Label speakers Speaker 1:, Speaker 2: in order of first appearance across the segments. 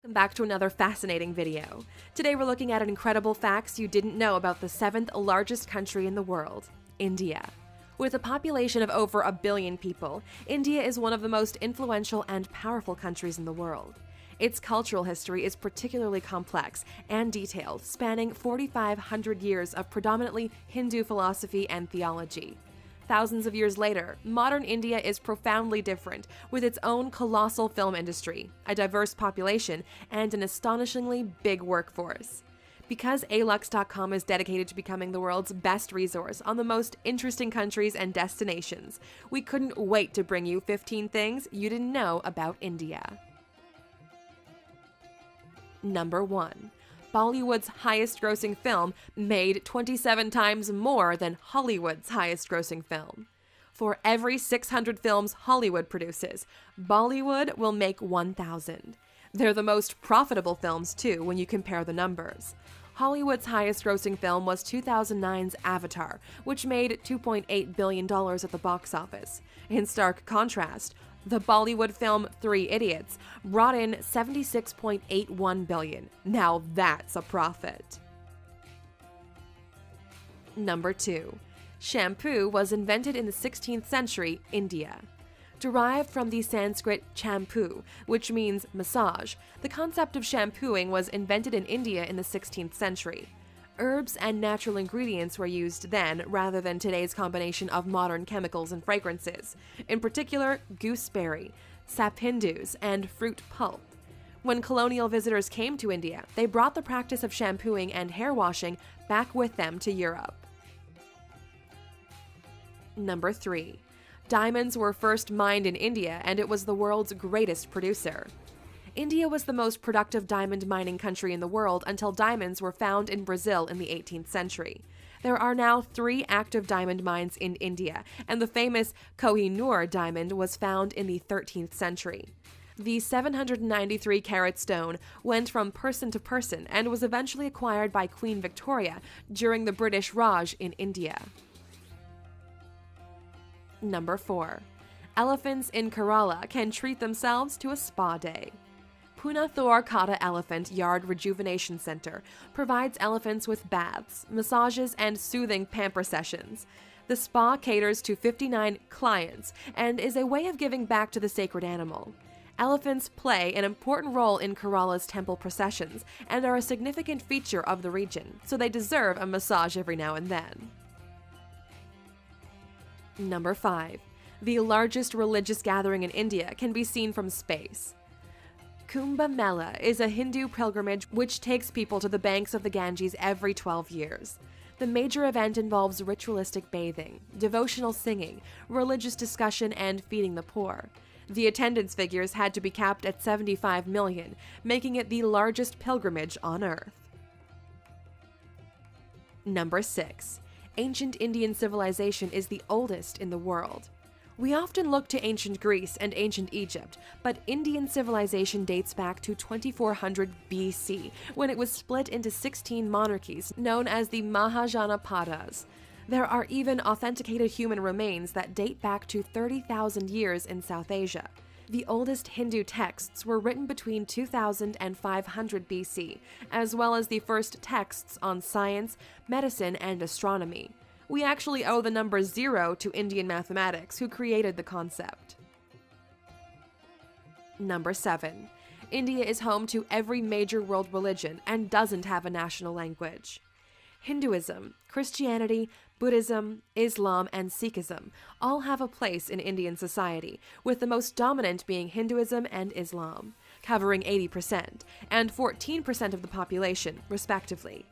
Speaker 1: Back to another fascinating video. Today we're looking at incredible facts you didn't know about the 7th largest country in the world, India. With a population of over 1 billion people, India is one of the most influential and powerful countries in the world. Its cultural history is particularly complex and detailed, spanning 4,500 years of predominantly Hindu philosophy and theology. Thousands of years later, modern India is profoundly different, with its own colossal film industry, a diverse population, and an astonishingly big workforce. Because Alux.com is dedicated to becoming the world's best resource on the most interesting countries and destinations, we couldn't wait to bring you 15 things you didn't know about India. Number 1. Bollywood's highest-grossing film made 27 times more than Hollywood's highest-grossing film. For every 600 films Hollywood produces, Bollywood will make 1,000. They're the most profitable films, too, when you compare the numbers. Hollywood's highest-grossing film was 2009's Avatar, which made $2.8 billion at the box office. In stark contrast, the Bollywood film 3 Idiots brought in $76.81 billion. Now that's a profit. Number 2. Shampoo was invented in the 16th century, India. Derived from the Sanskrit champu, which means massage, the concept of shampooing was invented in India in the 16th century. Herbs and natural ingredients were used then, rather than today's combination of modern chemicals and fragrances, in particular gooseberry, sapindus, and fruit pulp. When colonial visitors came to India, they brought the practice of shampooing and hair washing back with them to Europe. Number 3. Diamonds were first mined in India, and it was the world's greatest producer. India was the most productive diamond mining country in the world until diamonds were found in Brazil in the 18th century. There are now 3 active diamond mines in India, and the famous Kohinoor diamond was found in the 13th century. The 793-carat stone went from person to person and was eventually acquired by Queen Victoria during the British Raj in India. Number 4. Elephants in Kerala can treat themselves to a spa day. Punathur Kata Elephant Yard Rejuvenation Center provides elephants with baths, massages, and soothing pamper sessions. The spa caters to 59 clients and is a way of giving back to the sacred animal. Elephants play an important role in Kerala's temple processions and are a significant feature of the region, so they deserve a massage every now and then. Number 5. The largest religious gathering in India can be seen from space. Kumbh Mela is a Hindu pilgrimage which takes people to the banks of the Ganges every 12 years. The major event involves ritualistic bathing, devotional singing, religious discussion, and feeding the poor. The attendance figures had to be capped at 75 million, making it the largest pilgrimage on Earth. Number 6. Ancient Indian civilization is the oldest in the world. We often look to ancient Greece and ancient Egypt, but Indian civilization dates back to 2400 BC, when it was split into 16 monarchies known as the Mahajanapadas. There are even authenticated human remains that date back to 30,000 years in South Asia. The oldest Hindu texts were written between 2000 and 500 BC, as well as the first texts on science, medicine, and astronomy. We actually owe the number 0 to Indian mathematics, who created the concept. Number 7. India is home to every major world religion and doesn't have a national language. Hinduism, Christianity, Buddhism, Islam, and Sikhism all have a place in Indian society, with the most dominant being Hinduism and Islam, covering 80% and 14% of the population, respectively.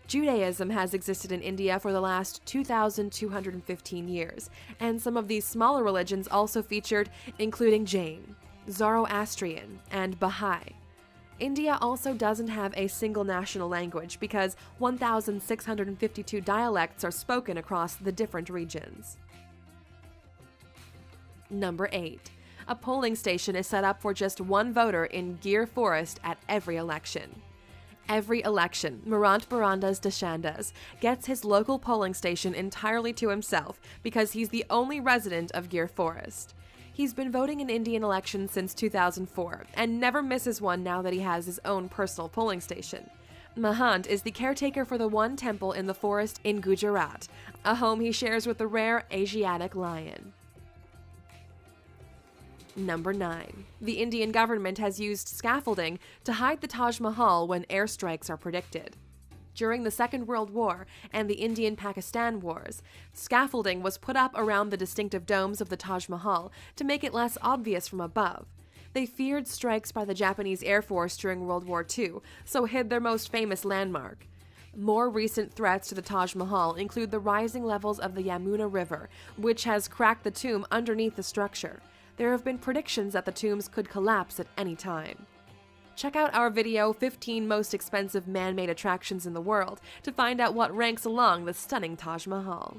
Speaker 1: Judaism has existed in India for the last 2,215 years, and some of these smaller religions also featured, including Jain, Zoroastrian, and Baha'i. India also doesn't have a single national language because 1,652 dialects are spoken across the different regions. Number 8. A polling station is set up for just one voter in Gir Forest at every election. Every election, Marant Barandas Dashandas gets his local polling station entirely to himself because he's the only resident of Gir Forest. He's been voting in Indian elections since 2004 and never misses one now that he has his own personal polling station. Mahant is the caretaker for the one temple in the forest in Gujarat, a home he shares with the rare Asiatic lion. Number 9. The Indian government has used scaffolding to hide the Taj Mahal when airstrikes are predicted. During the Second World War and the Indian-Pakistan Wars, scaffolding was put up around the distinctive domes of the Taj Mahal to make it less obvious from above. They feared strikes by the Japanese Air Force during World War II, so hid their most famous landmark. More recent threats to the Taj Mahal include the rising levels of the Yamuna River, which has cracked the tomb underneath the structure. There have been predictions that the tombs could collapse at any time. Check out our video, 15 Most Expensive Man-Made Attractions in the World, to find out what ranks along the stunning Taj Mahal.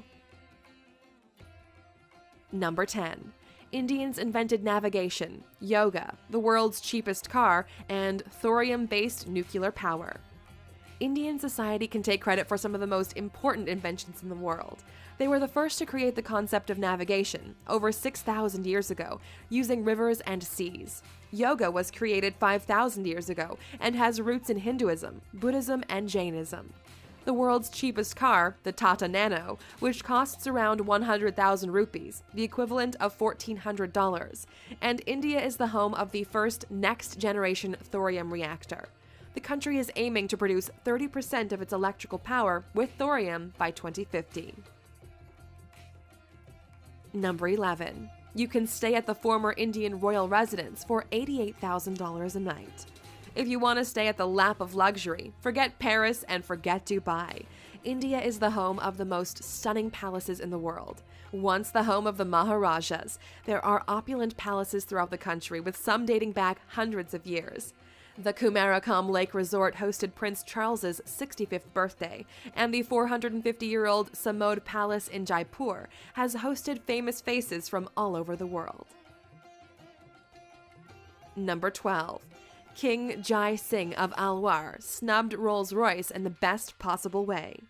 Speaker 1: Number 10. Indians invented navigation, yoga, the world's cheapest car, and thorium-based nuclear power. Indian society can take credit for some of the most important inventions in the world. They were the first to create the concept of navigation, over 6,000 years ago, using rivers and seas. Yoga was created 5,000 years ago and has roots in Hinduism, Buddhism, and Jainism. The world's cheapest car, the Tata Nano, which costs around 100,000 rupees, the equivalent of $1,400, and India is the home of the first next-generation thorium reactor. The country is aiming to produce 30% of its electrical power with thorium by 2050. Number 11. You can stay at the former Indian royal residence for $88,000 a night. If you want to stay at the lap of luxury, forget Paris and forget Dubai. India is the home of the most stunning palaces in the world. Once the home of the Maharajas, there are opulent palaces throughout the country, with some dating back hundreds of years. The Kumarakam Lake Resort hosted Prince Charles's 65th birthday, and the 450-year-old Samod Palace in Jaipur has hosted famous faces from all over the world. Number 12. King Jai Singh of Alwar snubbed Rolls-Royce in the best possible way.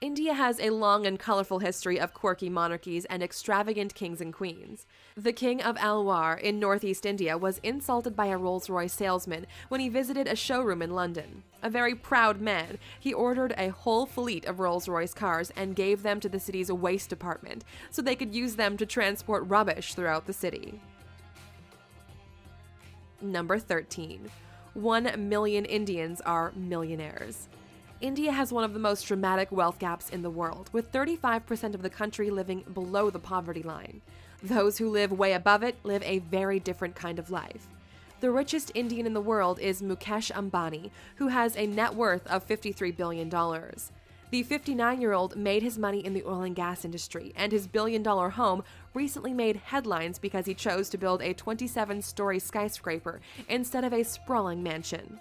Speaker 1: India has a long and colorful history of quirky monarchies and extravagant kings and queens. The King of Alwar in northeast India was insulted by a Rolls-Royce salesman when he visited a showroom in London. A very proud man, he ordered a whole fleet of Rolls-Royce cars and gave them to the city's waste department so they could use them to transport rubbish throughout the city. Number 13. 1 million Indians are millionaires. India has one of the most dramatic wealth gaps in the world, with 35% of the country living below the poverty line. Those who live way above it live a very different kind of life. The richest Indian in the world is Mukesh Ambani, who has a net worth of $53 billion. The 59-year-old made his money in the oil and gas industry, and his billion-dollar home recently made headlines because he chose to build a 27-story skyscraper instead of a sprawling mansion.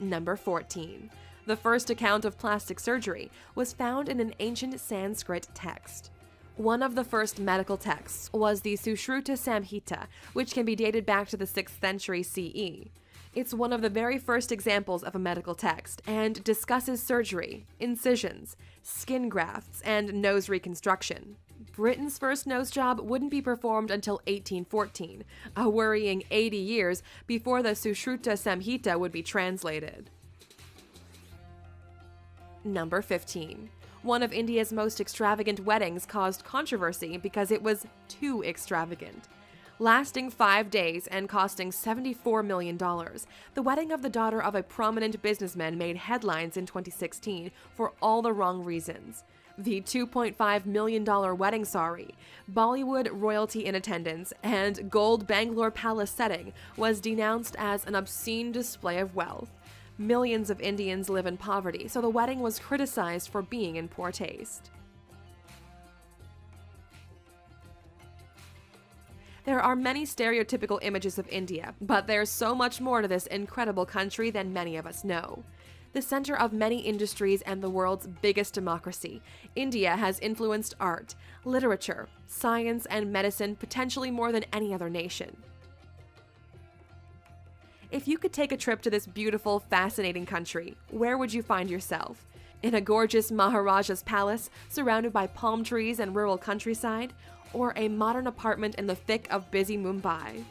Speaker 1: Number 14. The first account of plastic surgery was found in an ancient Sanskrit text. One of the first medical texts was the Sushruta Samhita, which can be dated back to the 6th century CE. It's one of the very first examples of a medical text and discusses surgery, incisions, skin grafts, and nose reconstruction. Britain's first nose job wouldn't be performed until 1814, a worrying 80 years before the Sushruta Samhita would be translated. Number 15. One of India's most extravagant weddings caused controversy because it was too extravagant. Lasting 5 days and costing $74 million, the wedding of the daughter of a prominent businessman made headlines in 2016 for all the wrong reasons. The $2.5 million wedding sari, Bollywood royalty in attendance, and gold Bangalore Palace setting was denounced as an obscene display of wealth. Millions of Indians live in poverty, so the wedding was criticized for being in poor taste. There are many stereotypical images of India, but there's so much more to this incredible country than many of us know. The center of many industries and the world's biggest democracy, India has influenced art, literature, science, and medicine potentially more than any other nation. If you could take a trip to this beautiful, fascinating country, where would you find yourself? In a gorgeous Maharaja's palace surrounded by palm trees and rural countryside? or a modern apartment in the thick of busy Mumbai.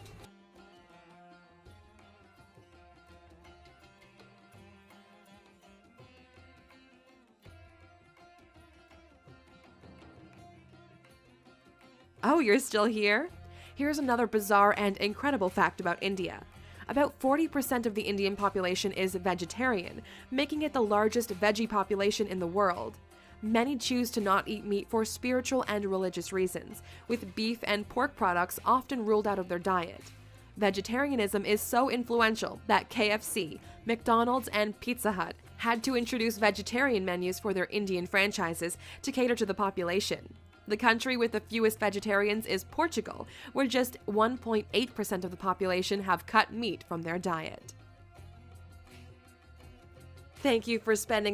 Speaker 1: Oh, you're still here? Here's another bizarre and incredible fact about India. About 40% of the Indian population is vegetarian, making it the largest veggie population in the world. Many choose to not eat meat for spiritual and religious reasons, with beef and pork products often ruled out of their diet. Vegetarianism is so influential that KFC, McDonald's, and Pizza Hut had to introduce vegetarian menus for their Indian franchises to cater to the population. The country with the fewest vegetarians is Portugal, where just 1.8% of the population have cut meat from their diet. Thank you for spending